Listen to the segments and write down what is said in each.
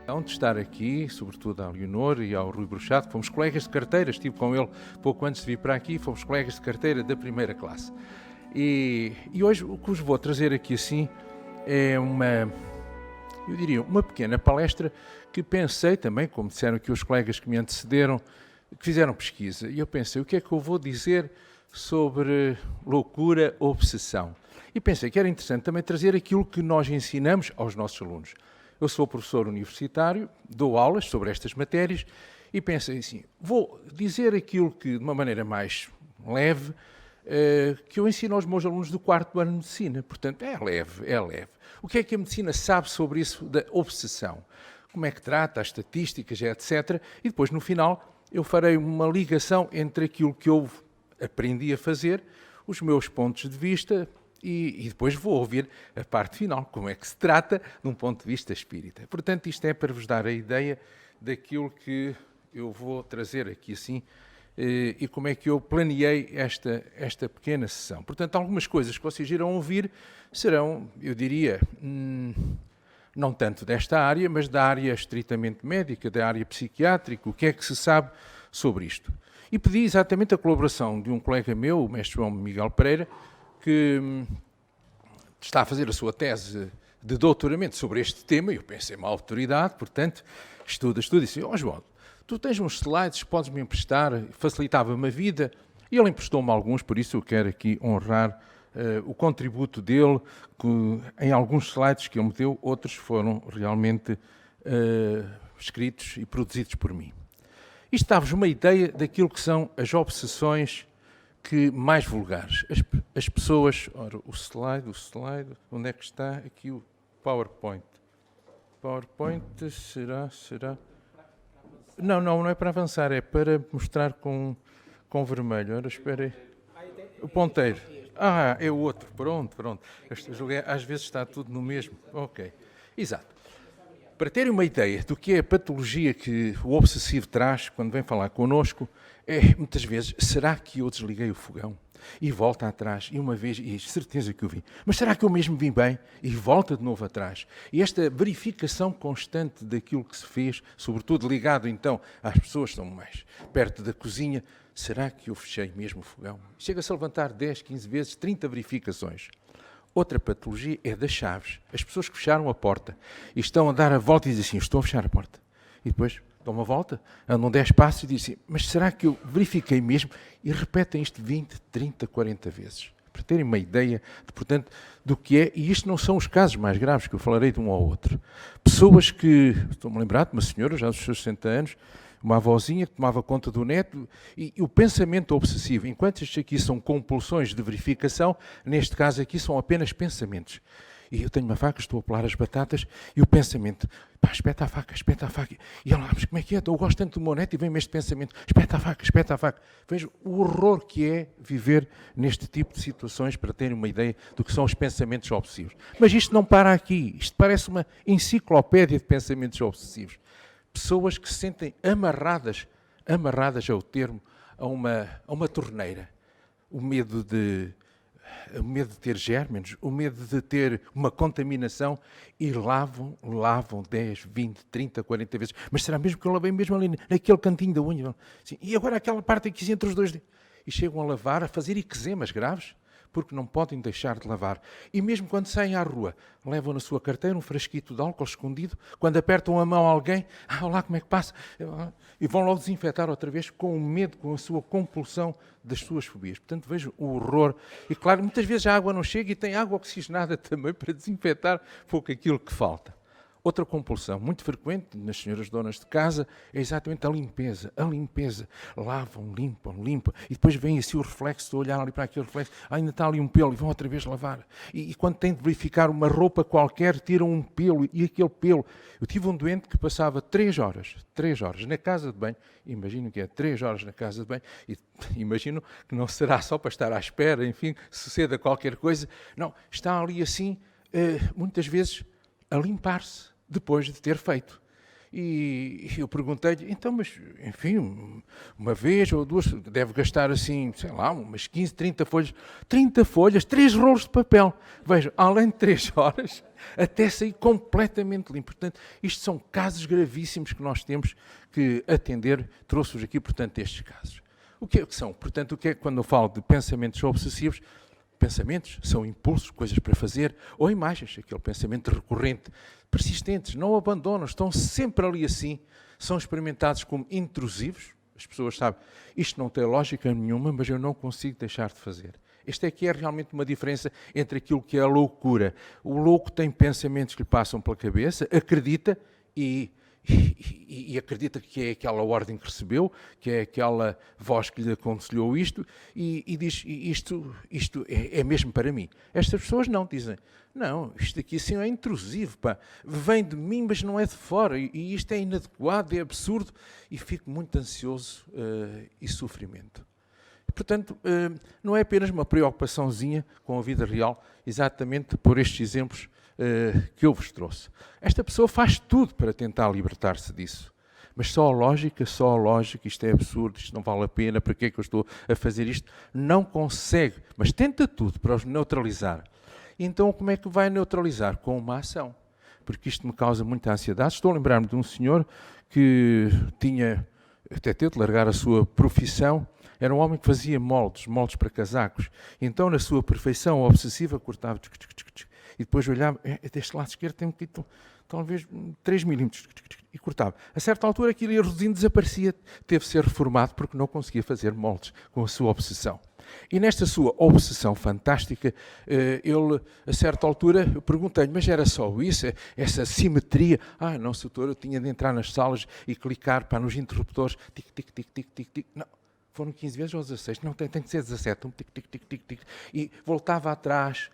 De estar aqui, sobretudo à Leonor e ao Rui Bruxado, fomos colegas de carteira, estive com ele pouco antes de vir para aqui, fomos colegas de carteira da primeira classe. E hoje o que vos vou trazer aqui assim é uma pequena palestra que pensei também, como disseram aqui os colegas que me antecederam, que fizeram pesquisa, e eu pensei, o que é que eu vou dizer sobre loucura, obsessão? E pensei que era interessante também trazer aquilo que nós ensinamos aos nossos alunos. Eu sou professor universitário, dou aulas sobre estas matérias e pensei assim, vou dizer aquilo que, de uma maneira mais leve, que eu ensino aos meus alunos do 4º ano de Medicina. Portanto, é leve. O que é que a Medicina sabe sobre isso da obsessão? Como é que trata as estatísticas, etc. E depois, no final, eu farei uma ligação entre aquilo que eu aprendi a fazer, os meus pontos de vista, e depois vou ouvir a parte final, como é que se trata de um ponto de vista espírita. Portanto, isto é para vos dar a ideia daquilo que eu vou trazer aqui assim e como é que eu planeei esta pequena sessão. Portanto, algumas coisas que vocês irão ouvir serão, eu diria, não tanto desta área, mas da área estritamente médica, da área psiquiátrica, o que é que se sabe sobre isto. E pedi exatamente a colaboração de um colega meu, o mestre João Miguel Pereira, que está a fazer a sua tese de doutoramento sobre este tema, e eu pensei, uma autoridade, portanto, estuda, e disse, João, tu tens uns slides, podes-me emprestar, facilitava-me a vida, e ele emprestou-me alguns, por isso eu quero aqui honrar o contributo dele, que em alguns slides que ele me deu, outros foram realmente escritos e produzidos por mim. Isto dá-vos uma ideia daquilo que são as obsessões mais vulgares. As pessoas... Ora, o slide, onde é que está? Aqui o PowerPoint. PowerPoint será... Não é para avançar, é para mostrar com vermelho. Ora, espera aí. O ponteiro. É o outro. Pronto. Às vezes está tudo no mesmo. Ok. Exato. Para terem uma ideia do que é a patologia que o obsessivo traz quando vem falar connosco, muitas vezes, será que eu desliguei o fogão? E volta atrás, e uma vez, e certeza que eu vim. Mas será que eu mesmo vim bem? E volta de novo atrás. E esta verificação constante daquilo que se fez, sobretudo ligado então às pessoas que estão mais perto da cozinha, será que eu fechei mesmo o fogão? Chega-se a levantar 10, 15 vezes, 30 verificações. Outra patologia é das chaves. As pessoas que fecharam a porta e estão a dar a volta e dizem assim, estou a fechar a porta. E depois dão uma volta, andam 10 passos e dizem assim, mas será que eu verifiquei mesmo? E repetem isto 20, 30, 40 vezes. Para terem uma ideia, portanto, do que é, e isto não são os casos mais graves, que eu falarei de um ao outro. Pessoas que, estou-me a lembrar de uma senhora, já dos seus 60 anos, uma avózinha que tomava conta do neto, e o pensamento obsessivo, enquanto estes aqui são compulsões de verificação, neste caso aqui são apenas pensamentos. E eu tenho uma faca, estou a pelar as batatas, e o pensamento, espeta a faca. E ela, mas como é que é? Eu gosto tanto do meu neto e vem-me este pensamento, espeta a faca. Vejo o horror que é viver neste tipo de situações, para terem uma ideia do que são os pensamentos obsessivos. Mas isto não para aqui, isto parece uma enciclopédia de pensamentos obsessivos. Pessoas que se sentem amarradas ao termo, a uma torneira. O medo de ter gérmenes, o medo de ter uma contaminação, e lavam 10, 20, 30, 40 vezes. Mas será mesmo que eu lavei mesmo ali naquele cantinho da unha? Sim, e agora aquela parte aqui entre os dois dedos? E chegam a lavar, a fazer eczemas graves, porque não podem deixar de lavar. E mesmo quando saem à rua, levam na sua carteira um frasquito de álcool escondido, quando apertam a mão a alguém, olá, como é que passa? E vão logo desinfetar outra vez, com o medo, com a sua compulsão das suas fobias. Portanto, vejam o horror. E claro, muitas vezes a água não chega e tem água oxigenada também para desinfetar pouco aquilo que falta. Outra compulsão muito frequente nas senhoras donas de casa é exatamente a limpeza. Lavam, limpam. E depois vem assim o reflexo de olhar ali para aquele reflexo. Ainda está ali um pelo e vão outra vez lavar. E quando têm de verificar uma roupa qualquer, tiram um pelo e aquele pelo. Eu tive um doente que passava 3 horas na casa de banho. Imagino que é 3 horas na casa de banho. E imagino que não será só para estar à espera, enfim, suceda qualquer coisa. Não, está ali assim, muitas vezes, a limpar-se depois de ter feito. E eu perguntei-lhe, então, mas, enfim, uma vez ou duas, deve gastar assim, sei lá, umas 15, 30 folhas. 30 folhas, 3 rolos de papel. Vejam, além de 3 horas, até sair completamente limpo. Portanto, isto são casos gravíssimos que nós temos que atender. Trouxe-vos aqui, portanto, estes casos. O que é que são? Portanto, o que é que quando eu falo de pensamentos obsessivos? Pensamentos são impulsos, coisas para fazer, ou imagens, aquele pensamento recorrente, persistentes, não abandonam, estão sempre ali assim, são experimentados como intrusivos. As pessoas sabem, isto não tem lógica nenhuma, mas eu não consigo deixar de fazer. Esta é que é realmente uma diferença entre aquilo que é a loucura. O louco tem pensamentos que lhe passam pela cabeça, acredita e acredita que é aquela ordem que recebeu, que é aquela voz que lhe aconselhou isto, e diz, isto é mesmo para mim. Estas pessoas não, dizem, não, isto aqui assim é intrusivo, pá, vem de mim, mas não é de fora, e isto é inadequado, é absurdo, e fico muito ansioso e sofrimento. Portanto, não é apenas uma preocupaçãozinha com a vida real, exatamente por estes exemplos que eu vos trouxe. Esta pessoa faz tudo para tentar libertar-se disso. Mas só a lógica, isto é absurdo, isto não vale a pena, para que é que eu estou a fazer isto? Não consegue, mas tenta tudo para os neutralizar. Então, como é que vai neutralizar? Com uma ação. Porque isto me causa muita ansiedade. Estou a lembrar-me de um senhor que tinha, até teve de largar a sua profissão. Era um homem que fazia moldes para casacos. Então, na sua perfeição obsessiva, cortava e depois olhava, deste lado esquerdo tem um bocadinho, talvez 3 milímetros, e cortava. A certa altura aquilo ia reduzindo, desaparecia, teve de ser reformado porque não conseguia fazer moldes com a sua obsessão. E nesta sua obsessão fantástica, ele, a certa altura, eu perguntei-lhe, mas era só isso, essa simetria? Ah, não, doutor, eu tinha de entrar nas salas e clicar nos interruptores, tic, tic, tic, tic, tic, tic, não. Foram 15 vezes ou 16? Não, tem que ser 17. Tic, tic, tic, tic, tic. E voltava atrás,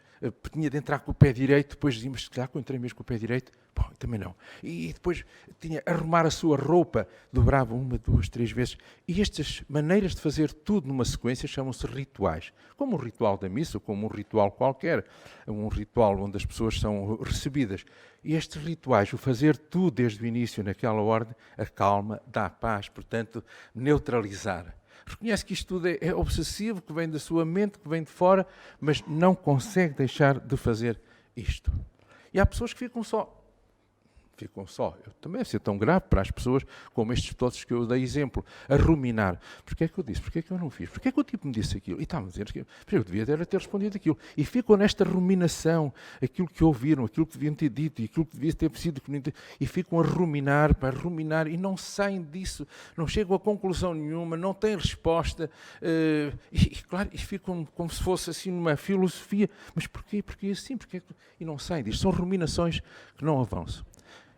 tinha de entrar com o pé direito, depois dizia, mas se calhar que eu entrei mesmo com o pé direito, bom, também não. E depois tinha a arrumar a sua roupa, dobrava 1, 2, 3 vezes. E estas maneiras de fazer tudo numa sequência chamam-se rituais. Como um ritual da missa, como um ritual qualquer, um ritual onde as pessoas são recebidas. E estes rituais, o fazer tudo desde o início naquela ordem, acalma, dá paz, portanto, neutralizar. Reconhece que isto tudo é obsessivo, que vem da sua mente, que vem de fora, mas não consegue deixar de fazer isto. E há pessoas que ficam só. Também deve ser tão grave para as pessoas como estes todos que eu dei exemplo, a ruminar. Porquê é que eu disse? Porquê é que eu não fiz? Porquê é que o tipo me disse aquilo? E está-me a dizer que eu devia ter respondido aquilo. E ficam nesta ruminação, aquilo que ouviram, aquilo que deviam ter dito, e aquilo que devia ter sido, e ficam a ruminar, e não saem disso, não chegam a conclusão nenhuma, não têm resposta, claro, e ficam como se fosse assim numa filosofia. Mas porquê? Porquê assim? E não saem disto. São ruminações que não avançam.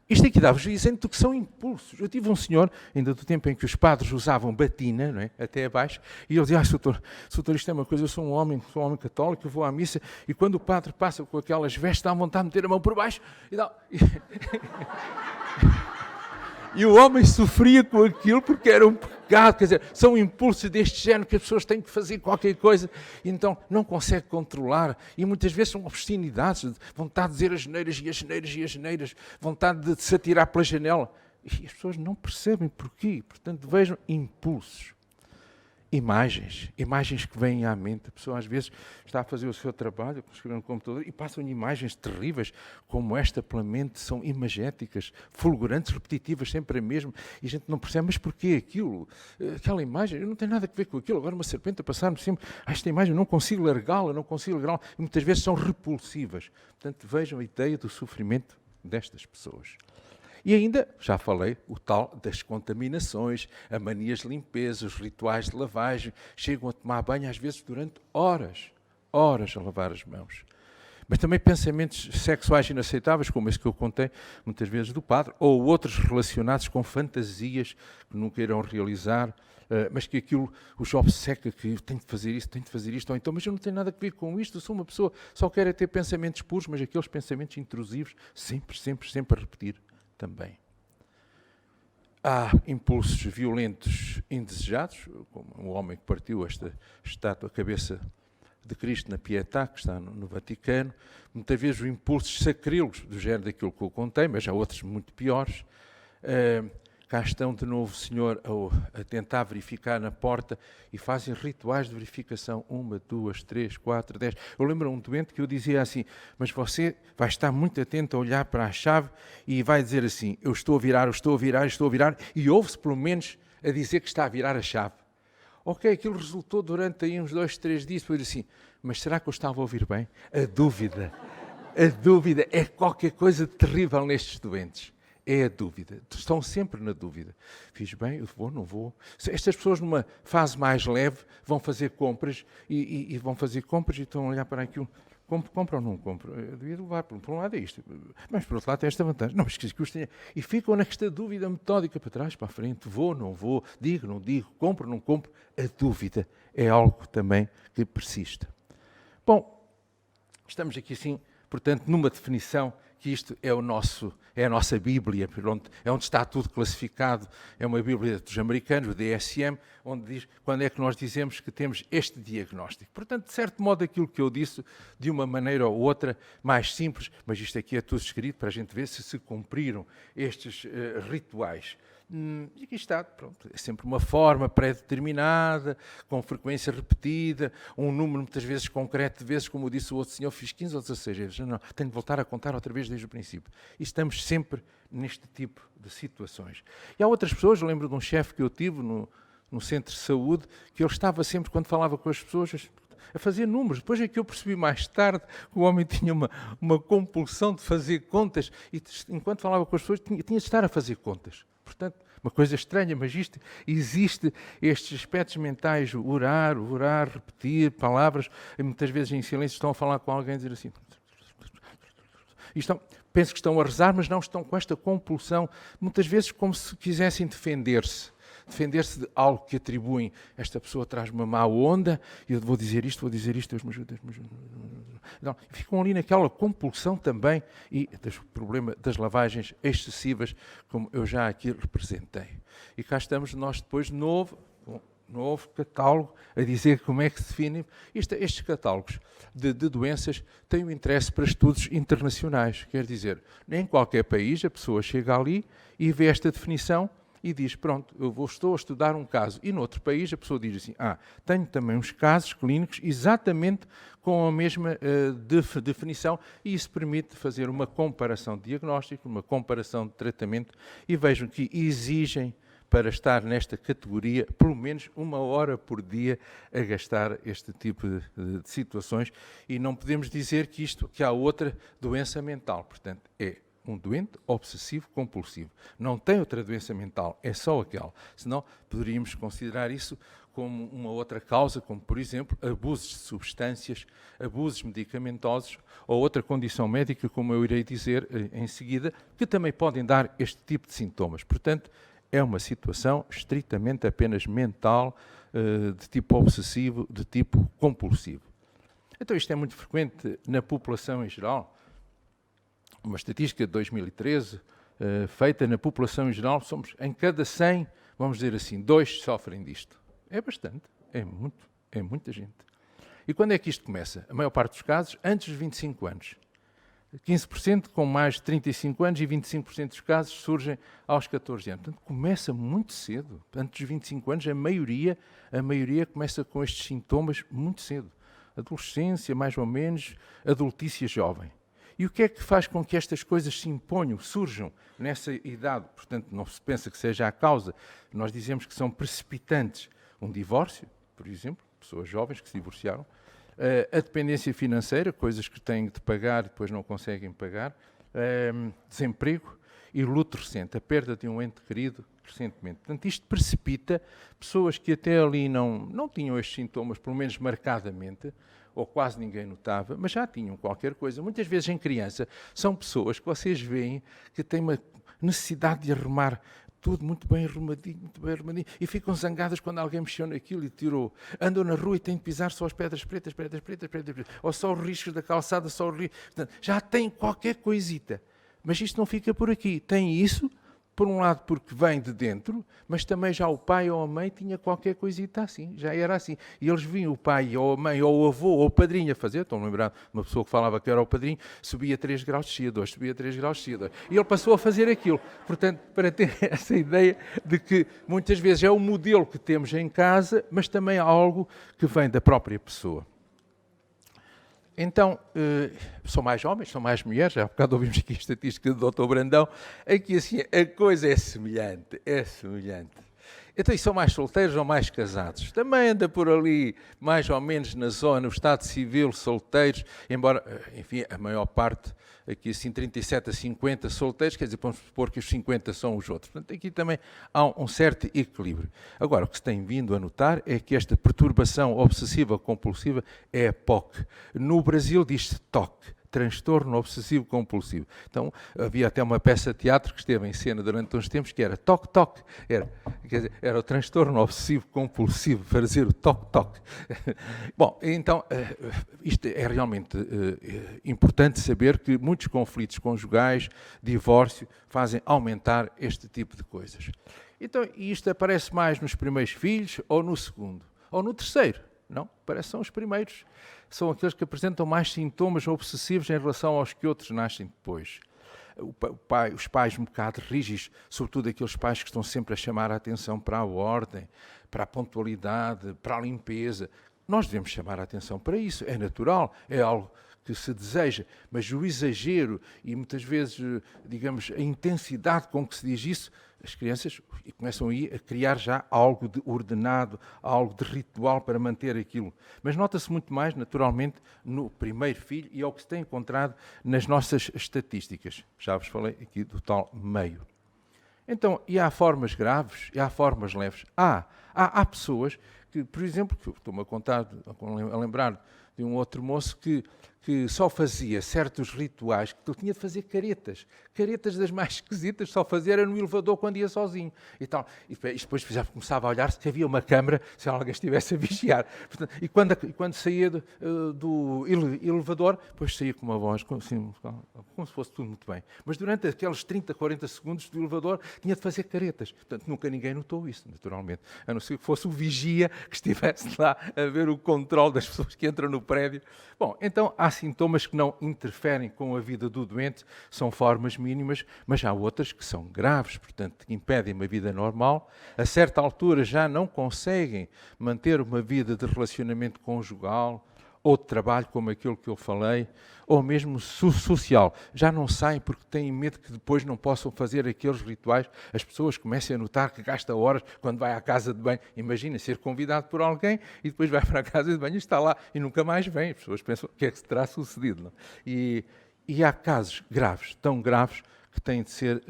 Isto aqui dá-vos exemplo do que são impulsos. Eu tive um senhor, ainda do tempo em que os padres usavam batina, não é? Até abaixo, e ele dizia, doutor, isto é uma coisa, eu sou um homem católico, eu vou à missa, e quando o padre passa com aquelas vestes, dá vontade de meter a mão por baixo, e o homem sofria com aquilo porque era um pecado, quer dizer, são impulsos deste género que as pessoas têm que fazer qualquer coisa, e então não consegue controlar, e muitas vezes são obscenidades, vontade de dizer as neiras, vontade de se atirar pela janela, e as pessoas não percebem porquê, portanto vejam impulsos. Imagens que vêm à mente. A pessoa às vezes está a fazer o seu trabalho, escrevendo no computador, e passam-lhe imagens terríveis, como esta pela mente, são imagéticas, fulgurantes, repetitivas, sempre a mesma, e a gente não percebe, mas porquê aquilo? Aquela imagem, eu não tenho nada a ver com aquilo, agora uma serpente a passar-me sempre, esta imagem, eu não consigo largá-la, e muitas vezes são repulsivas. Portanto, vejam a ideia do sofrimento destas pessoas. E ainda, já falei, o tal das contaminações, a manias de limpeza, os rituais de lavagem, chegam a tomar banho às vezes durante horas a lavar as mãos. Mas também pensamentos sexuais inaceitáveis, como esse que eu contei muitas vezes do padre, ou outros relacionados com fantasias que nunca irão realizar, mas que aquilo os obceca, que tenho de fazer isto, ou então, mas eu não tenho nada a ver com isto, eu sou uma pessoa, só quero ter pensamentos puros, mas aqueles pensamentos intrusivos, sempre a repetir. Também. Há impulsos violentos indesejados, como um homem que partiu esta estátua, a cabeça de Cristo na Pietà, que está no Vaticano, muitas vezes os impulsos sacrílegos do género daquilo que eu contei, mas há outros muito piores, Cá estão de novo o senhor a tentar verificar na porta e fazem rituais de verificação. 1, 2, 3, 4, 10. Eu lembro um doente que eu dizia assim, mas você vai estar muito atento a olhar para a chave e vai dizer assim, eu estou a virar, e ouve-se pelo menos a dizer que está a virar a chave. Ok, aquilo resultou durante aí uns 2, 3 dias, depois assim, mas será que eu estava a ouvir bem? A dúvida é qualquer coisa de terrível nestes doentes. É a dúvida. Estão sempre na dúvida. Fiz bem? Eu vou, não vou? Estas pessoas numa fase mais leve vão fazer compras e vão fazer compras e estão a olhar para aquilo. Compro ou não compro? Eu devia levar, por um lado é isto, mas por outro lado tem esta vantagem. Não, mas que custa. E ficam nesta dúvida metódica para trás, para a frente. Vou, não vou? Digo, não digo? Compro, não compro? A dúvida é algo também que persiste. Bom, estamos aqui assim, portanto, numa definição que isto é a nossa Bíblia, pronto, é onde está tudo classificado, é uma Bíblia dos americanos, o DSM, onde diz quando é que nós dizemos que temos este diagnóstico. Portanto, de certo modo, aquilo que eu disse, de uma maneira ou outra, mais simples, mas isto aqui é tudo escrito para a gente ver se cumpriram estes rituais. E aqui está, pronto, é sempre uma forma pré-determinada, com frequência repetida, um número muitas vezes concreto de vezes, como disse o outro senhor, fiz 15 ou 16 vezes, não, tenho de voltar a contar outra vez desde o princípio. E estamos sempre neste tipo de situações. E há outras pessoas, eu lembro de um chefe que eu tive no centro de saúde, que ele estava sempre, quando falava com as pessoas, a fazer números. Depois é que eu percebi mais tarde que o homem tinha uma compulsão de fazer contas e, enquanto falava com as pessoas, tinha de estar a fazer contas. Portanto, uma coisa estranha, mas existe estes aspectos mentais, orar, repetir palavras, e muitas vezes em silêncio estão a falar com alguém e dizer assim... Penso que estão a rezar, mas não estão com esta compulsão, muitas vezes como se quisessem defender-se de algo que atribuem. Esta pessoa traz uma má onda, e eu vou dizer isto, Deus me ajuda. Não, ficam ali naquela compulsão também, e o problema das lavagens excessivas, como eu já aqui representei. E cá estamos nós depois, novo catálogo, a dizer como é que se define. Estes catálogos de doenças têm um interesse para estudos internacionais. Quer dizer, em qualquer país a pessoa chega ali e vê esta definição e diz, pronto, estou a estudar um caso. E noutro país a pessoa diz assim, tenho também uns casos clínicos exatamente com a mesma definição, e isso permite fazer uma comparação de diagnóstico, uma comparação de tratamento, e vejam que exigem, para estar nesta categoria, pelo menos 1 hora por dia a gastar este tipo de situações, e não podemos dizer que há outra doença mental. Portanto, é um doente obsessivo compulsivo. Não tem outra doença mental, é só aquela. Senão, poderíamos considerar isso como uma outra causa, como, por exemplo, abusos de substâncias, abusos medicamentosos ou outra condição médica, como eu irei dizer em seguida, que também podem dar este tipo de sintomas. Portanto, é uma situação estritamente apenas mental, de tipo obsessivo, de tipo compulsivo. Então, isto é muito frequente na população em geral. Uma estatística de 2013, feita na população em geral, em cada 100, vamos dizer assim, 2 sofrem disto. É bastante, é muita gente. E quando é que isto começa? A maior parte dos casos, antes dos 25 anos. 15% com mais de 35 anos e 25% dos casos surgem aos 14 anos. Portanto, começa muito cedo. Antes dos 25 anos, a maioria começa com estes sintomas muito cedo. Adolescência, mais ou menos, adultícia jovem. E o que é que faz com que estas coisas se imponham, surjam nessa idade? Portanto, não se pensa que seja a causa. Nós dizemos que são precipitantes. Um divórcio, por exemplo, pessoas jovens que se divorciaram, a dependência financeira, coisas que têm de pagar e depois não conseguem pagar, desemprego e luto recente, a perda de um ente querido recentemente. Portanto, isto precipita pessoas que até ali não tinham estes sintomas, pelo menos marcadamente, ou quase ninguém notava, mas já tinham qualquer coisa. Muitas vezes em criança são pessoas que vocês veem que têm uma necessidade de arrumar tudo muito bem arrumadinho, e ficam zangadas quando alguém mexeu naquilo e tirou. Andam na rua e têm de pisar só as pedras pretas, ou só os riscos da calçada, só os riscos. Portanto, já têm qualquer coisita. Mas isto não fica por aqui. Tem isso, Por um lado porque vem de dentro, mas também já o pai ou a mãe tinha qualquer coisita assim, já era assim. E eles viam o pai ou a mãe ou o avô ou o padrinho a fazer, estão a lembrar de uma pessoa que falava que era o padrinho, subia 3 graus, descia 2, subia 3 graus, descia 2. E ele passou a fazer aquilo. Portanto, para ter essa ideia de que muitas vezes é o modelo que temos em casa, mas também algo que vem da própria pessoa. Então, são mais homens, são mais mulheres, já há bocado ouvimos aqui a estatística do Dr. Brandão, aqui assim, a coisa é semelhante, é semelhante. Então, e são mais solteiros ou mais casados? Também anda por ali, mais ou menos na zona, o Estado Civil, solteiros, embora, enfim, a maior parte, aqui assim, 37 a 50 solteiros, quer dizer, vamos supor que os 50 são os outros. Portanto, aqui também há um certo equilíbrio. Agora, o que se tem vindo a notar é que esta perturbação obsessiva compulsiva é a POC. No Brasil diz-se TOC. Transtorno obsessivo compulsivo. Então, havia até uma peça de teatro que esteve em cena durante uns tempos que era toque-toque. Era o transtorno obsessivo compulsivo, fazer o toque-toque. Bom, então, isto é realmente importante saber que muitos conflitos conjugais, divórcio, fazem aumentar este tipo de coisas. Então, isto aparece mais nos primeiros filhos ou no segundo? Ou no terceiro? Não, parece que são os primeiros. São aqueles que apresentam mais sintomas obsessivos em relação aos que outros nascem depois. Os pais um bocado rígidos, sobretudo aqueles pais que estão sempre a chamar a atenção para a ordem, para a pontualidade, para a limpeza. Nós devemos chamar a atenção para isso, é natural, é algo que se deseja, mas o exagero e muitas vezes, digamos, a intensidade com que se diz isso, as crianças começam aí a criar já algo de ordenado, algo de ritual para manter aquilo. Mas nota-se muito mais, naturalmente, no primeiro filho e é o que se tem encontrado nas nossas estatísticas. Já vos falei aqui do tal meio. Então, e há formas graves e há formas leves. Há pessoas que, por exemplo, que estou-me a lembrar de um outro moço que só fazia certos rituais, que ele tinha de fazer caretas das mais esquisitas, só fazia era no elevador quando ia sozinho e tal. E depois já começava a olhar se havia uma câmara, se alguém estivesse a vigiar. Portanto, e quando saía do elevador, depois saía com uma voz como se fosse tudo muito bem. Mas durante aqueles 30, 40 segundos do elevador, tinha de fazer caretas. Portanto, nunca ninguém notou isso, naturalmente. A não ser que fosse o vigia que estivesse lá a ver o controle das pessoas que entram no prédio. Bom, então há sintomas que não interferem com a vida do doente, são formas mínimas, mas há outras que são graves, portanto, que impedem uma vida normal. A certa altura já não conseguem manter uma vida de relacionamento conjugal, ou de trabalho, como aquilo que eu falei, ou mesmo social. Já não saem porque têm medo que depois não possam fazer aqueles rituais. As pessoas comecem a notar que gasta horas quando vai à casa de banho. Imagina ser convidado por alguém e depois vai para a casa de banho e está lá e nunca mais vem. As pessoas pensam o que é que se terá sucedido. Não? E há casos graves, tão graves, que têm de ser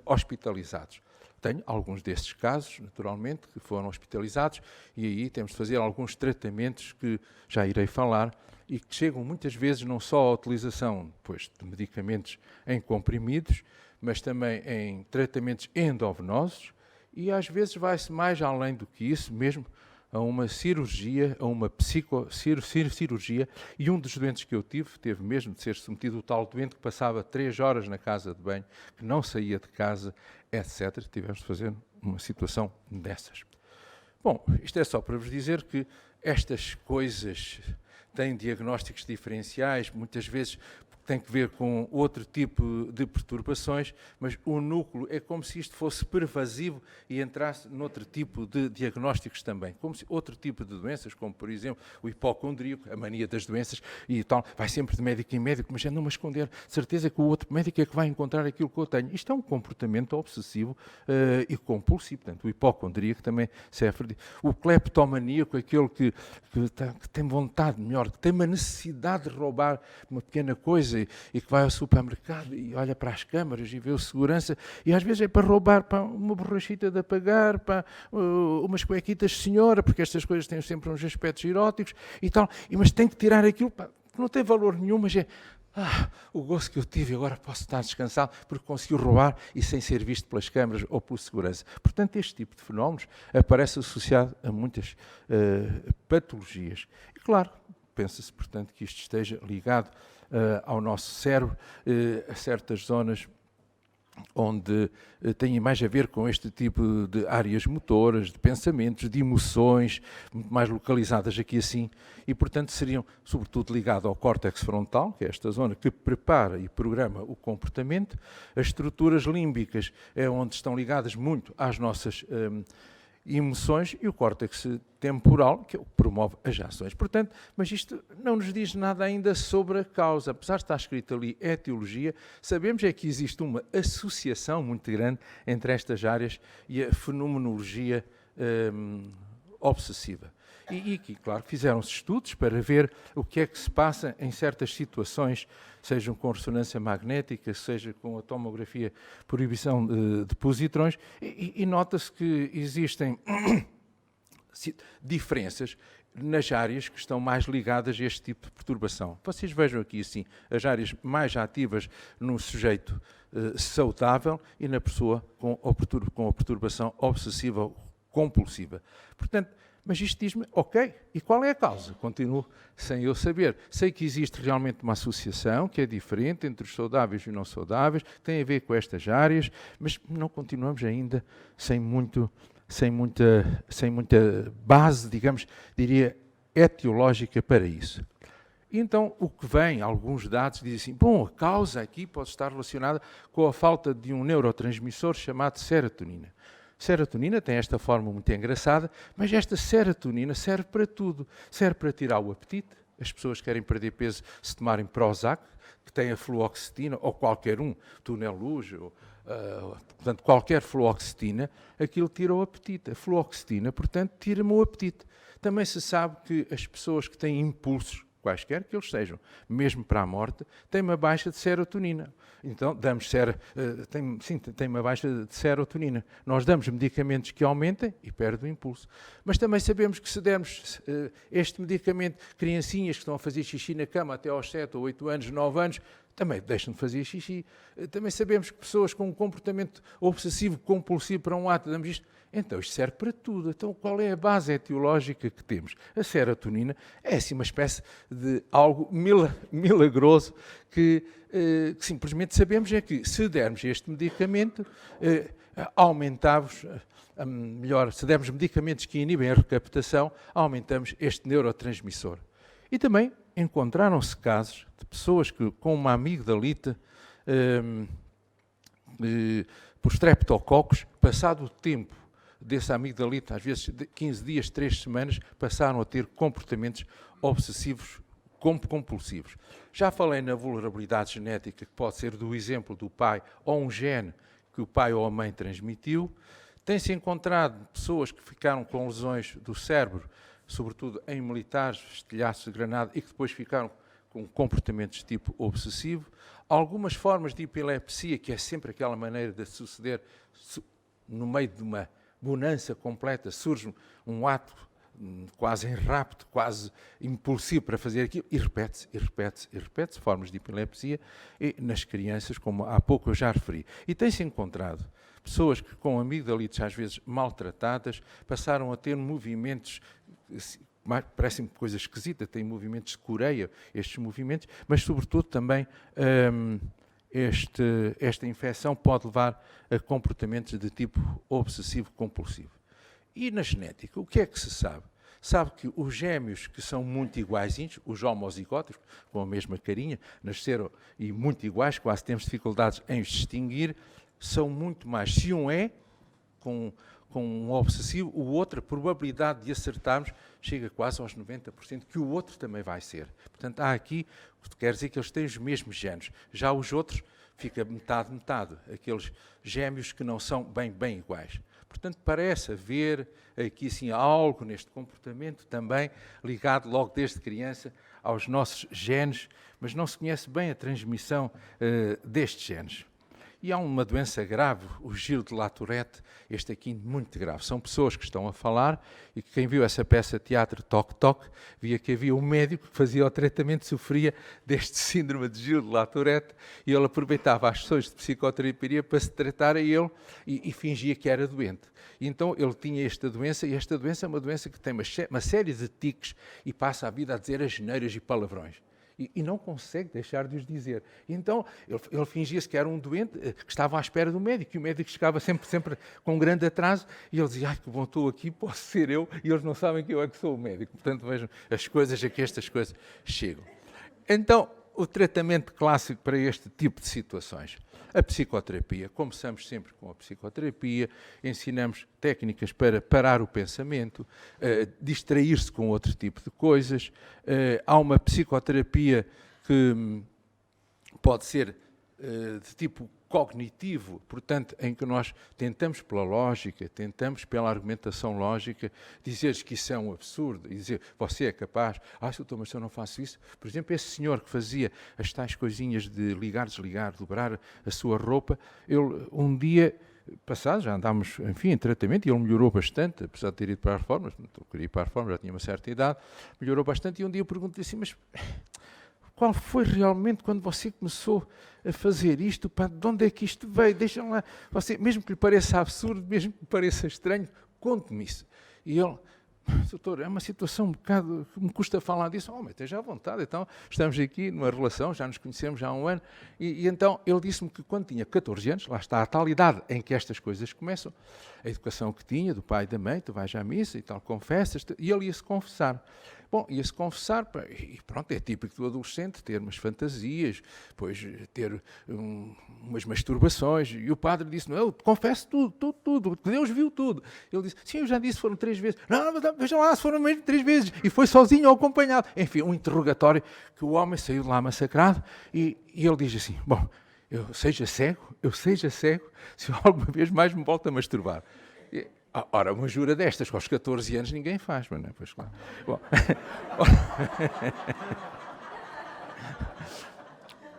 hospitalizados. Tenho alguns destes casos, naturalmente, que foram hospitalizados e aí temos de fazer alguns tratamentos que já irei falar e que chegam muitas vezes não só à utilização depois, de medicamentos em comprimidos, mas também em tratamentos endovenosos e às vezes vai-se mais além do que isso, mesmo a uma cirurgia, a uma cirurgia, e um dos doentes que eu teve mesmo de ser submetido, o tal doente que passava 3 horas na casa de banho, que não saía de casa, etc. Tivemos de fazer uma situação dessas. Bom, isto é só para vos dizer que estas coisas têm diagnósticos diferenciais, muitas vezes tem que ver com outro tipo de perturbações, mas o núcleo é como se isto fosse pervasivo e entrasse noutro tipo de diagnósticos também, como se outro tipo de doenças, como por exemplo o hipocondríaco, a mania das doenças e tal, vai sempre de médico em médico, mas andam-me a esconder, de certeza que o outro médico é que vai encontrar aquilo que eu tenho. Isto é um comportamento obsessivo e compulsivo, portanto, o hipocondríaco também sofre. O cleptomaníaco, aquele que tem vontade, melhor, que tem uma necessidade de roubar uma pequena coisa e que vai ao supermercado e olha para as câmaras e vê o segurança e às vezes é para roubar para uma borrachita de apagar, para umas cuequitas de senhora, porque estas coisas têm sempre uns aspectos eróticos e tal, mas tem que tirar aquilo, que não tem valor nenhum, mas é o gozo que eu tive, agora posso estar descansado porque conseguiu roubar e sem ser visto pelas câmaras ou pela segurança. Portanto, este tipo de fenómenos aparece associado a muitas patologias. E claro, pensa-se, portanto, que isto esteja ligado ao nosso cérebro, a certas zonas onde tem mais a ver com este tipo de áreas motoras, de pensamentos, de emoções, muito mais localizadas aqui assim, e portanto seriam sobretudo ligadas ao córtex frontal, que é esta zona que prepara e programa o comportamento. As estruturas límbicas é onde estão ligadas muito às nossas emoções, e o córtex temporal, que é o que promove as ações. Portanto, mas isto não nos diz nada ainda sobre a causa. Apesar de estar escrito ali etiologia, sabemos é que existe uma associação muito grande entre estas áreas e a fenomenologia obsessiva. E claro, fizeram-se estudos para ver o que é que se passa em certas situações, sejam com ressonância magnética, seja com a tomografia por inibição de positrões, e nota-se que existem diferenças nas áreas que estão mais ligadas a este tipo de perturbação. Vocês vejam aqui assim, as áreas mais ativas no sujeito saudável e na pessoa com a perturbação obsessiva ou compulsiva. Portanto, mas isto diz-me, ok, e qual é a causa? Continuo sem eu saber. Sei que existe realmente uma associação que é diferente entre os saudáveis e os não saudáveis, tem a ver com estas áreas, mas não continuamos ainda sem muita base, digamos, diria, etiológica para isso. Então, o que vem, alguns dados dizem assim, bom, a causa aqui pode estar relacionada com a falta de um neurotransmissor chamado serotonina. Serotonina tem esta forma muito engraçada, mas esta serotonina serve para tudo. Serve para tirar o apetite. As pessoas que querem perder peso se tomarem Prozac, que tem a fluoxetina, ou qualquer um, Tuneluz, portanto, qualquer fluoxetina, aquilo tira o apetite. A fluoxetina, portanto, tira-me o apetite. Também se sabe que as pessoas que têm impulsos, quaisquer que eles sejam, mesmo para a morte, têm uma baixa de serotonina. Então, tem uma baixa de serotonina. Nós damos medicamentos que aumentem e perde o impulso. Mas também sabemos que se dermos este medicamento, criancinhas que estão a fazer xixi na cama até aos 7 ou 8 anos, 9 anos, também deixam de fazer xixi. Também sabemos que pessoas com um comportamento obsessivo, compulsivo para um ato, damos isto. Então, isto serve para tudo. Então, qual é a base etiológica que temos? A serotonina é assim uma espécie de algo milagroso que simplesmente sabemos é que se dermos este medicamento, aumentamos, melhor, se dermos medicamentos que inibem a recaptação, aumentamos este neurotransmissor. E também encontraram-se casos de pessoas que, com uma amigdalite por streptococos, passado o tempo dessa amigdalite, às vezes 15 dias, 3 semanas, passaram a ter comportamentos obsessivos compulsivos. Já falei na vulnerabilidade genética, que pode ser do exemplo do pai ou um gene que o pai ou a mãe transmitiu. Tem-se encontrado pessoas que ficaram com lesões do cérebro, sobretudo em militares, estilhaços de granada, e que depois ficaram com comportamentos de tipo obsessivo. Algumas formas de epilepsia, que é sempre aquela maneira de suceder no meio de uma bonança completa, surge um ato quase em rapto, quase impulsivo para fazer aquilo, e repete-se, e repete-se, e repete-se, formas de epilepsia, e nas crianças, como há pouco eu já referi. E tem-se encontrado pessoas que, com amigdalites às vezes maltratadas, passaram a ter movimentos, parecem coisas esquisitas, têm movimentos de coreia, estes movimentos, mas sobretudo também esta infecção pode levar a comportamentos de tipo obsessivo-compulsivo. E na genética, o que é que se sabe? Sabe que os gêmeos que são muito iguaizinhos, os homozigóticos, com a mesma carinha, nasceram e muito iguais, quase temos dificuldades em os distinguir, são muito mais. Se um é com um obsessivo, o outro, a probabilidade de acertarmos chega quase aos 90%, que o outro também vai ser. Portanto, há aqui, quer dizer que eles têm os mesmos genes. Já os outros, fica metade-metade, aqueles gêmeos que não são bem iguais. Portanto, parece haver aqui assim, algo neste comportamento também ligado logo desde criança aos nossos genes, mas não se conhece bem a transmissão destes genes. E há uma doença grave, o Gilles de La Tourette, este aqui muito grave. São pessoas que estão a falar e que quem viu essa peça de teatro Toc Toc, via que havia um médico que fazia o tratamento, sofria deste síndrome de Gilles de La Tourette, e ele aproveitava as sessões de psicoterapia para se tratar a ele e fingia que era doente. E então ele tinha esta doença, e esta doença é uma doença que tem uma série de tiques e passa a vida a dizer asneiras e palavrões. E não consegue deixar de os dizer. Então, ele fingia-se que era um doente que estava à espera do médico, e o médico chegava sempre com um grande atraso, e ele dizia, ai, que bom, estou aqui, posso ser eu, e eles não sabem que eu é que sou o médico. Portanto, vejam as coisas a que estas coisas chegam. Então, o tratamento clássico para este tipo de situações. A psicoterapia. Começamos sempre com a psicoterapia, ensinamos técnicas para parar o pensamento, distrair-se com outro tipo de coisas. Há uma psicoterapia que pode ser de tipo cognitivo, portanto, em que nós tentamos pela lógica, tentamos pela argumentação lógica, dizer que isso é um absurdo, e dizer, você é capaz, doutor, mas eu não faço isso. Por exemplo, esse senhor que fazia as tais coisinhas de ligar, desligar, dobrar a sua roupa, ele um dia passado, já andámos, enfim, em tratamento, e ele melhorou bastante, apesar de ter ido para a reforma, não queria ir para a reforma, já tinha uma certa idade, melhorou bastante, e um dia eu pergunto-lhe assim, mas qual foi realmente quando você começou a fazer isto? Pá, de onde é que isto veio? Deixa lá, você, mesmo que lhe pareça absurdo, mesmo que lhe pareça estranho, conte-me isso. E ele, doutor, é uma situação um bocado que me custa falar disso. Mas esteja à vontade, então estamos aqui numa relação, já nos conhecemos já há um ano, e então ele disse-me que quando tinha 14 anos, lá está a tal idade em que estas coisas começam, a educação que tinha do pai e da mãe, tu vais à missa e tal, confessas, e ele ia-se confessar. Bom, ia-se confessar, e pronto, é típico do adolescente ter umas fantasias, depois ter umas masturbações, e o padre disse, não, eu confesso tudo, Deus viu tudo. Ele disse, sim, eu já disse, foram 3 vezes. Não, vejam lá, se foram mesmo 3 vezes, e foi sozinho ou acompanhado. Enfim, um interrogatório que o homem saiu de lá massacrado, e ele diz assim, bom, eu seja cego, se eu alguma vez mais me volto a masturbar. Ora, uma jura destas, com os 14 anos ninguém faz, mas não é? Pois claro. Bom.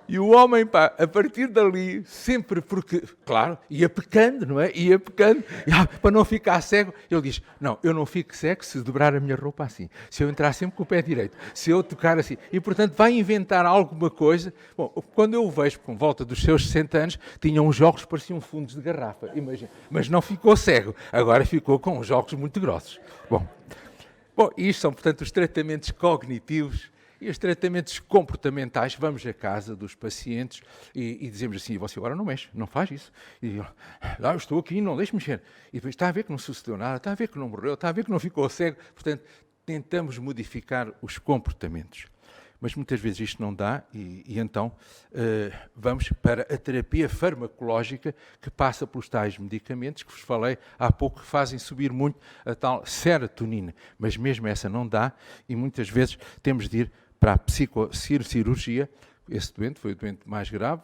E o homem, pá, a partir dali, sempre porque, claro, ia pecando, não é? Ia pecando, para não ficar cego, ele diz, não, eu não fico cego se dobrar a minha roupa assim, se eu entrar sempre com o pé direito, se eu tocar assim. E, portanto, vai inventar alguma coisa. Bom, quando eu o vejo, com volta dos seus 60 anos, tinha uns óculos que pareciam fundos de garrafa, imagina. Mas não ficou cego, agora ficou com uns óculos muito grossos. Bom, isto são, portanto, os tratamentos cognitivos. E os tratamentos comportamentais, vamos à casa dos pacientes e dizemos assim, você agora não mexe, não faz isso. E eu estou aqui, não deixe mexer. E depois está a ver que não sucedeu nada, está a ver que não morreu, está a ver que não ficou cego. Portanto, tentamos modificar os comportamentos. Mas muitas vezes isto não dá e então vamos para a terapia farmacológica que passa pelos tais medicamentos que vos falei há pouco, que fazem subir muito a tal serotonina. Mas mesmo essa não dá e muitas vezes temos de ir para a psicocirurgia. Esse doente foi o doente mais grave,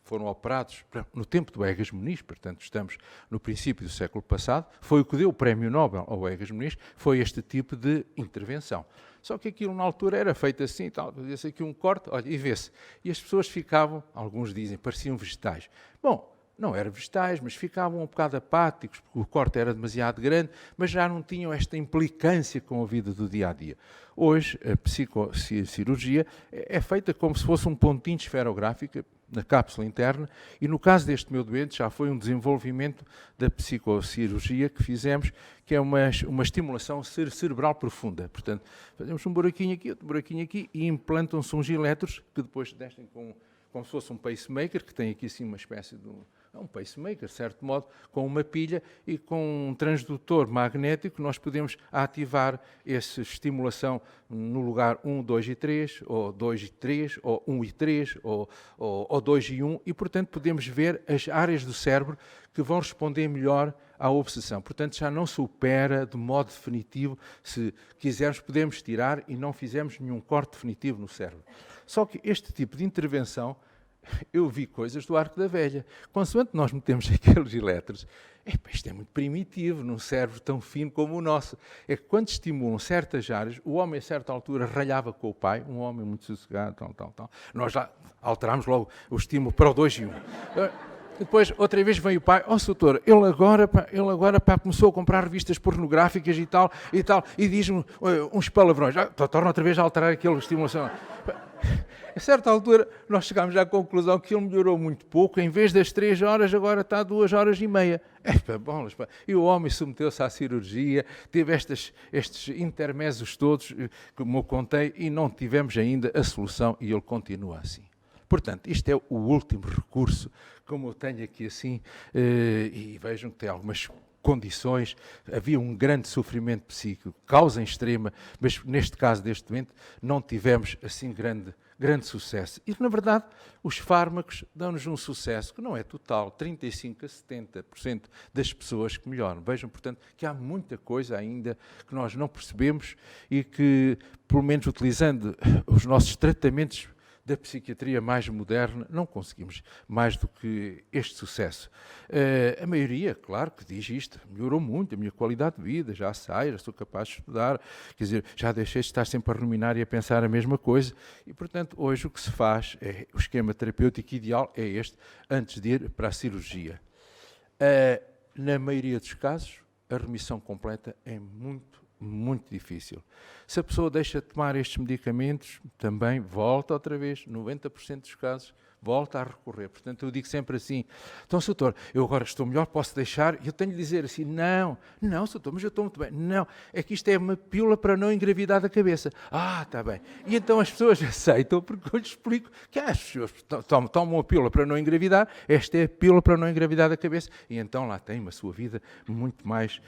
foram operados no tempo do Egas Muniz, portanto estamos no princípio do século passado, foi o que deu o prémio Nobel ao Egas Muniz, foi este tipo de intervenção. Só que aquilo na altura era feito assim, tal, fazia-se aqui um corte, olha, e vê-se. E as pessoas ficavam, alguns dizem, pareciam vegetais. Bom, não eram vegetais, mas ficavam um bocado apáticos, porque o corte era demasiado grande, mas já não tinham esta implicância com a vida do dia-a-dia. Hoje, a psicocirurgia é feita como se fosse um pontinho esferográfico na cápsula interna, e no caso deste meu doente já foi um desenvolvimento da psicocirurgia que fizemos, que é uma estimulação cerebral profunda. Portanto, fazemos um buraquinho aqui, outro buraquinho aqui, e implantam-se uns elétrodos que depois descem como se fosse um pacemaker, que tem aqui assim uma espécie de um pacemaker, de certo modo, com uma pilha e com um transdutor magnético, nós podemos ativar essa estimulação no lugar 1, 2 e 3, ou 2 e 3, ou 1 e 3, ou 2 e 1, e, portanto, podemos ver as áreas do cérebro que vão responder melhor à obsessão. Portanto, já não se opera de modo definitivo. Se quisermos, podemos tirar e não fizemos nenhum corte definitivo no cérebro. Só que este tipo de intervenção, eu vi coisas do Arco da Velha. Consoante nós metemos aqueles elétrodos, isto é muito primitivo, num cérebro tão fino como o nosso. É que quando estimulam certas áreas, o homem a certa altura ralhava com o pai, um homem muito sossegado, tal. Nós já alterámos logo o estímulo para o 2 e 1. Depois, outra vez vem o pai, doutor, ele agora começou a comprar revistas pornográficas e tal, e diz-me uns palavrões. Torna outra vez a alterar aquela estimulação. A certa altura, nós chegámos à conclusão que ele melhorou muito pouco. Em vez das 3 horas, agora está a 2 horas e meia. Bolas, pá. E o homem submeteu-se à cirurgia, teve estes intermédios todos, como eu contei, e não tivemos ainda a solução, e ele continua assim. Portanto, isto é o último recurso, como eu tenho aqui assim, e vejam que tem algumas condições, havia um grande sofrimento psíquico, causa extrema, mas neste caso deste doente não tivemos assim grande sucesso. E, na verdade, os fármacos dão-nos um sucesso que não é total, 35% a 70% das pessoas que melhoram. Vejam, portanto, que há muita coisa ainda que nós não percebemos e que, pelo menos utilizando os nossos tratamentos da psiquiatria mais moderna, não conseguimos mais do que este sucesso. A maioria, claro, que diz isto, melhorou muito a minha qualidade de vida, já saio, já sou capaz de estudar, quer dizer, já deixei de estar sempre a ruminar e a pensar a mesma coisa, e, portanto, hoje o que se faz, o esquema terapêutico ideal é este, antes de ir para a cirurgia. Na maioria dos casos, a remissão completa é muito difícil. Se a pessoa deixa de tomar estes medicamentos, também volta outra vez, 90% dos casos, volta a recorrer. Portanto, eu digo sempre assim, então, Sr. Doutor, eu agora estou melhor, posso deixar? E eu tenho de dizer assim, não, Sr. Doutor, mas eu estou muito bem. Não, é que isto é uma pílula para não engravidar da cabeça. Está bem. E então as pessoas aceitam, porque eu lhes explico que as pessoas tomam uma pílula para não engravidar, esta é a pílula para não engravidar da cabeça, e então lá tem uma sua vida muito mais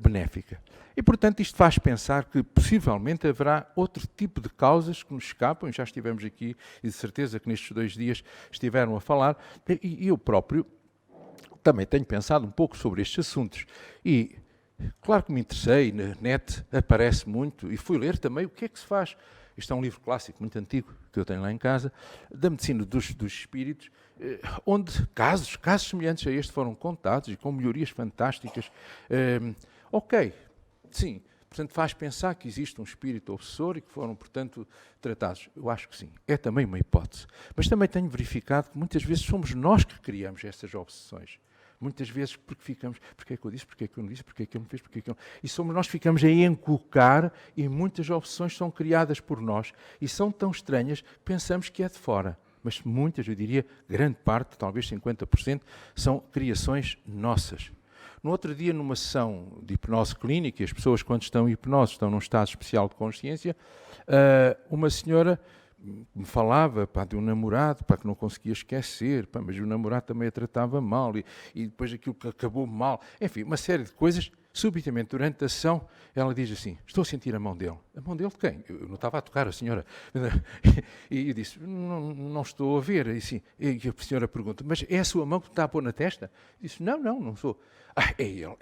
benéfica. E, portanto, isto faz pensar que, possivelmente, haverá outro tipo de causas que nos escapam, já estivemos aqui, e de certeza que nestes 2 dias estiveram a falar, e eu próprio também tenho pensado um pouco sobre estes assuntos. E, claro que me interessei, na net aparece muito, e fui ler também o que é que se faz. Isto é um livro clássico, muito antigo, que eu tenho lá em casa, da medicina dos espíritos, onde casos semelhantes a este foram contados, e com melhorias fantásticas. Ok, sim, portanto faz pensar que existe um espírito obsessor e que foram, portanto, tratados. Eu acho que sim, é também uma hipótese. Mas também tenho verificado que muitas vezes somos nós que criamos essas obsessões. Muitas vezes porque ficamos, porque é que eu disse, porque é que eu não disse, porque é que ele me fez, porque é que eu... E somos nós que ficamos a encucar, e muitas obsessões são criadas por nós e são tão estranhas que pensamos que é de fora. Mas muitas, eu diria, grande parte, talvez 50%, são criações nossas. No outro dia, numa sessão de hipnose clínica, as pessoas, quando estão em hipnose, estão num estado especial de consciência, uma senhora me falava de um namorado que não conseguia esquecer, mas o namorado também a tratava mal, e depois aquilo que acabou mal. Enfim, uma série de coisas. Subitamente, durante a sessão, ela diz assim, estou a sentir a mão dele. A mão dele de quem? Eu não estava a tocar a senhora. E eu disse, não estou a ver. E a senhora pergunta, mas é a sua mão que está a pôr na testa? Eu disse, não sou. É ele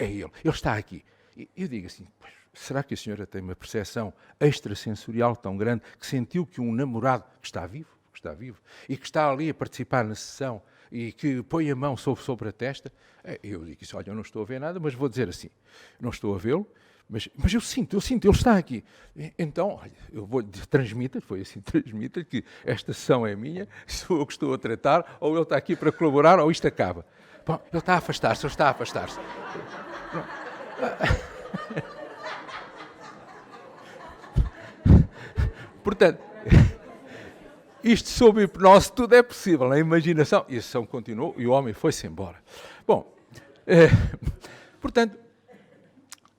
está aqui. E eu digo assim, será que a senhora tem uma percepção extrasensorial tão grande que sentiu que um namorado que está vivo, e que está ali a participar na sessão, e que põe a mão sobre a testa? Eu digo isso, olha, eu não estou a ver nada, mas vou dizer assim, não estou a vê-lo, mas eu sinto, ele está aqui. Então, olha, eu vou transmita-lhe que esta sessão é minha, sou eu que estou a tratar, ou ele está aqui para colaborar, ou isto acaba. Bom, ele está a afastar-se. Portanto, isto sob hipnose, tudo é possível, a imaginação. E a sessão continuou e o homem foi-se embora. Bom, portanto,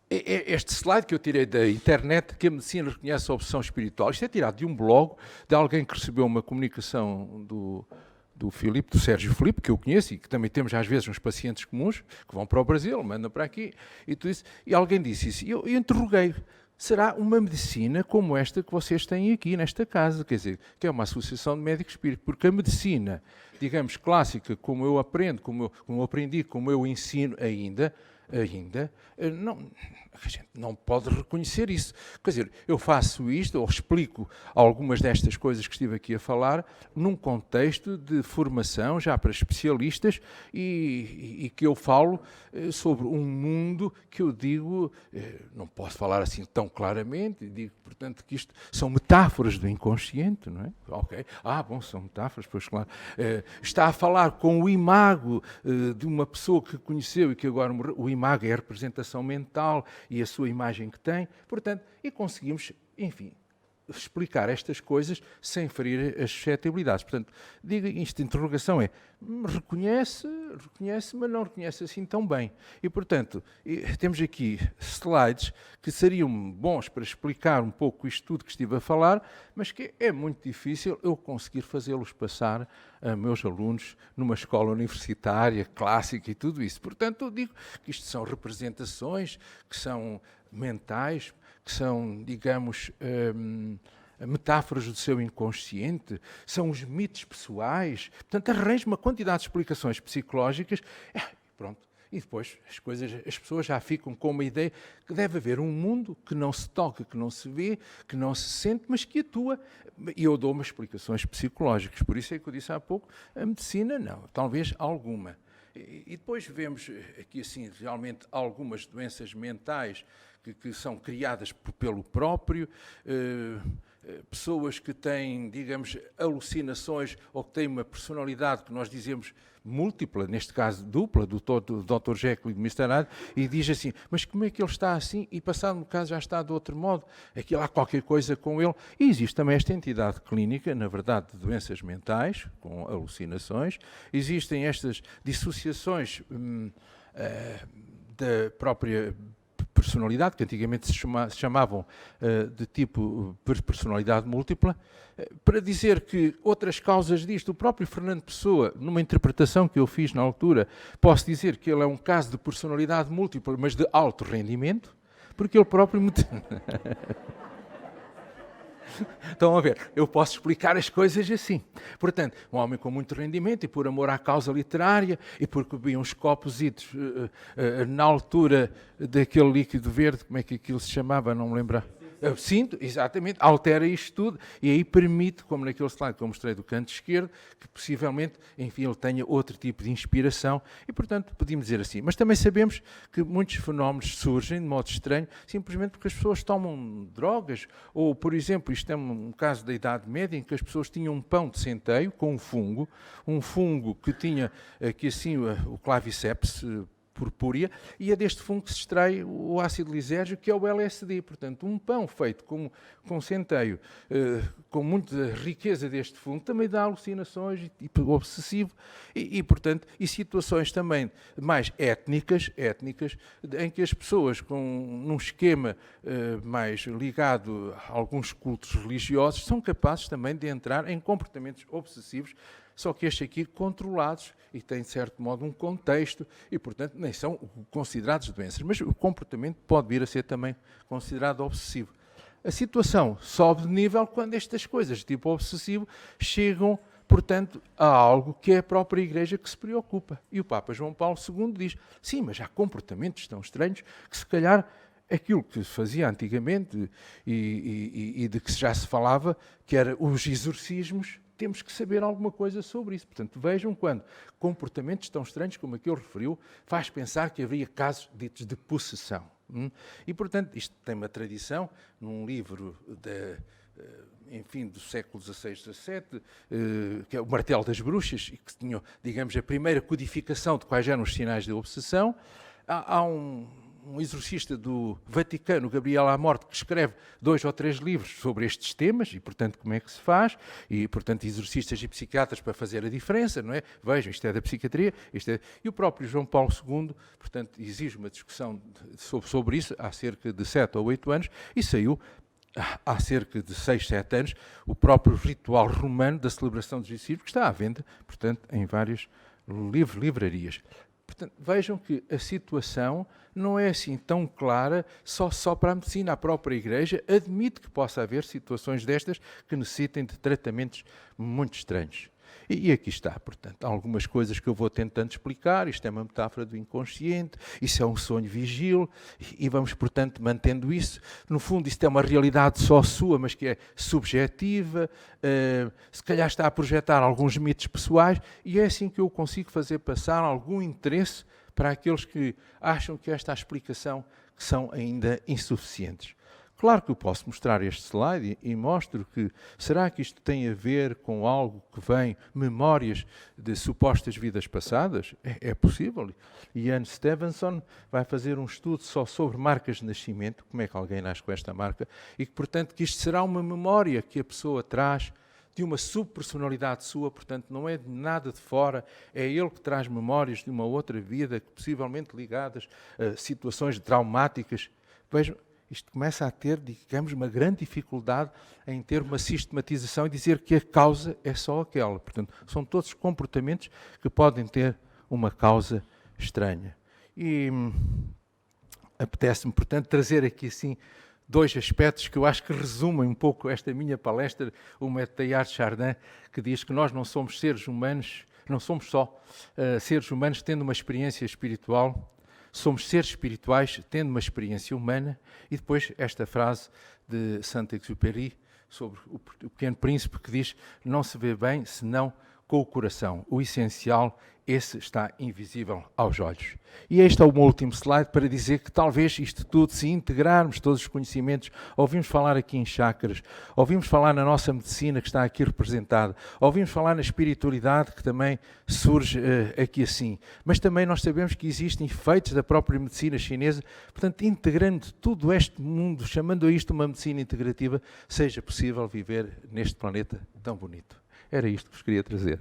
este slide que eu tirei da internet, que a medicina reconhece a obsessão espiritual, isto é tirado de um blog de alguém que recebeu uma comunicação do Sérgio Filipe, que eu conheço, e que também temos às vezes uns pacientes comuns, que vão para o Brasil, mandam para aqui, e alguém disse isso. E eu interroguei, será uma medicina como esta que vocês têm aqui nesta casa, quer dizer, que é uma associação de médicos espíritos, porque a medicina, digamos, clássica, como eu aprendo, como eu aprendi, como eu ensino ainda, a gente não pode reconhecer isso. Quer dizer, eu faço isto, ou explico algumas destas coisas que estive aqui a falar, num contexto de formação já para especialistas e que eu falo sobre um mundo que eu digo, não posso falar assim tão claramente, digo, portanto, que isto são metáforas do inconsciente, não é? Ok, são metáforas, pois claro. Está a falar com o imago de uma pessoa que conheceu e que agora morreu. O imago é a representação mental e a sua imagem que tem, portanto, e conseguimos, enfim, explicar estas coisas sem ferir as suscetibilidades. Portanto, diga isto, a interrogação é, reconhece, mas não reconhece assim tão bem. E, portanto, temos aqui slides que seriam bons para explicar um pouco isto tudo que estive a falar, mas que é muito difícil eu conseguir fazê-los passar a meus alunos numa escola universitária, clássica e tudo isso. Portanto, eu digo que isto são representações, que são mentais, que são, digamos, metáforas do seu inconsciente, são os mitos pessoais. Portanto, arranja uma quantidade de explicações psicológicas. Pronto. E depois as pessoas já ficam com uma ideia que deve haver um mundo que não se toca, que não se vê, que não se sente, mas que atua. E eu dou umas explicações psicológicas. Por isso é que eu disse há pouco, a medicina não, talvez alguma. E depois vemos aqui, assim, realmente algumas doenças mentais que são criadas pelo próprio, pessoas que têm, digamos, alucinações ou que têm uma personalidade que nós dizemos múltipla, neste caso dupla, do Dr. Jekyll e do Mr. Hyde, e diz assim, mas como é que ele está assim e passado um bocado já está de outro modo? Aqui há qualquer coisa com ele. E existe também esta entidade clínica, na verdade, de doenças mentais, com alucinações. Existem estas dissociações da própria personalidade, que antigamente se chamavam de tipo personalidade múltipla, para dizer que outras causas disto, o próprio Fernando Pessoa, numa interpretação que eu fiz na altura, posso dizer que ele é um caso de personalidade múltipla, mas de alto rendimento, porque ele próprio... Estão a ver, eu posso explicar as coisas assim. Portanto, um homem com muito rendimento e por amor à causa literária e porque bebia uns copositos na altura daquele líquido verde, como é que aquilo se chamava, não me lembro. Sinto, exatamente, altera isto tudo e aí permite, como naquele slide que eu mostrei do canto esquerdo, que possivelmente, enfim, ele tenha outro tipo de inspiração e, portanto, podíamos dizer assim. Mas também sabemos que muitos fenómenos surgem de modo estranho, simplesmente porque as pessoas tomam drogas ou, por exemplo, isto é um caso da Idade Média em que as pessoas tinham um pão de centeio com um fungo que tinha aqui assim o claviceps purpúrea, e é deste fungo que se extrai o ácido lisérgico, que é o LSD. Portanto, um pão feito com centeio, com muita riqueza deste fungo, também dá alucinações, tipo obsessivo, e, portanto, e situações também mais étnicas, em que as pessoas, num esquema mais ligado a alguns cultos religiosos, são capazes também de entrar em comportamentos obsessivos, só que estes aqui controlados e têm, de certo modo, um contexto e, portanto, nem são considerados doenças. Mas o comportamento pode vir a ser também considerado obsessivo. A situação sobe de nível quando estas coisas de tipo obsessivo chegam, portanto, a algo que é a própria Igreja que se preocupa. E o Papa João Paulo II diz, sim, mas há comportamentos tão estranhos que, se calhar, aquilo que se fazia antigamente e de que já se falava, que era os exorcismos, temos que saber alguma coisa sobre isso. Portanto, vejam quando comportamentos tão estranhos como aquele referiu, faz pensar que havia casos ditos de possessão. E, portanto, isto tem uma tradição, num livro do século XVI, XVII, que é o Martelo das Bruxas, e que tinha, digamos, a primeira codificação de quais eram os sinais de obsessão. Há um exorcista do Vaticano, Gabriel Amorte, que escreve 2 ou 3 livros sobre estes temas e, portanto, como é que se faz, e, portanto, exorcistas e psiquiatras para fazer a diferença, não é? Vejam, isto é da psiquiatria, e o próprio João Paulo II, portanto, exige uma discussão sobre isso há cerca de 7 ou 8 anos, e saiu há cerca de 6, 7 anos, o próprio ritual romano da celebração dos exorcismos, que está à venda, portanto, em várias livrarias. Portanto, vejam que a situação não é assim tão clara só para a medicina. A própria Igreja admite que possa haver situações destas que necessitem de tratamentos muito estranhos. E aqui está, portanto, algumas coisas que eu vou tentando explicar. Isto é uma metáfora do inconsciente, isso é um sonho vigil, e vamos, portanto, mantendo isso. No fundo, isto é uma realidade só sua, mas que é subjetiva, se calhar está a projetar alguns mitos pessoais, e é assim que eu consigo fazer passar algum interesse para aqueles que acham que esta explicação que são ainda insuficientes. Claro que eu posso mostrar este slide e mostro que, será que isto tem a ver com algo que vem, memórias de supostas vidas passadas? É possível. Ian Stevenson vai fazer um estudo só sobre marcas de nascimento, como é que alguém nasce com esta marca, e que, portanto, que isto será uma memória que a pessoa traz de uma subpersonalidade sua, portanto, não é de nada de fora, é ele que traz memórias de uma outra vida, possivelmente ligadas a situações traumáticas. Vejam, isto começa a ter, digamos, uma grande dificuldade em ter uma sistematização e dizer que a causa é só aquela. Portanto, são todos comportamentos que podem ter uma causa estranha. E apetece-me, portanto, trazer aqui assim dois aspectos que eu acho que resumem um pouco esta minha palestra. Uma é de Teilhard de Chardin, que diz que nós não somos seres humanos, não somos só seres humanos tendo uma experiência espiritual, somos seres espirituais tendo uma experiência humana. E depois esta frase de Saint-Exupéry sobre o Pequeno Príncipe, que diz: não se vê bem senão com o coração. O essencial, esse está invisível aos olhos. E este é o meu último slide para dizer que talvez isto tudo, se integrarmos todos os conhecimentos, ouvimos falar aqui em chakras, ouvimos falar na nossa medicina que está aqui representada, ouvimos falar na espiritualidade que também surge aqui assim, mas também nós sabemos que existem efeitos da própria medicina chinesa, portanto, integrando todo este mundo, chamando a isto uma medicina integrativa, seja possível viver neste planeta tão bonito. Era isto que vos queria trazer.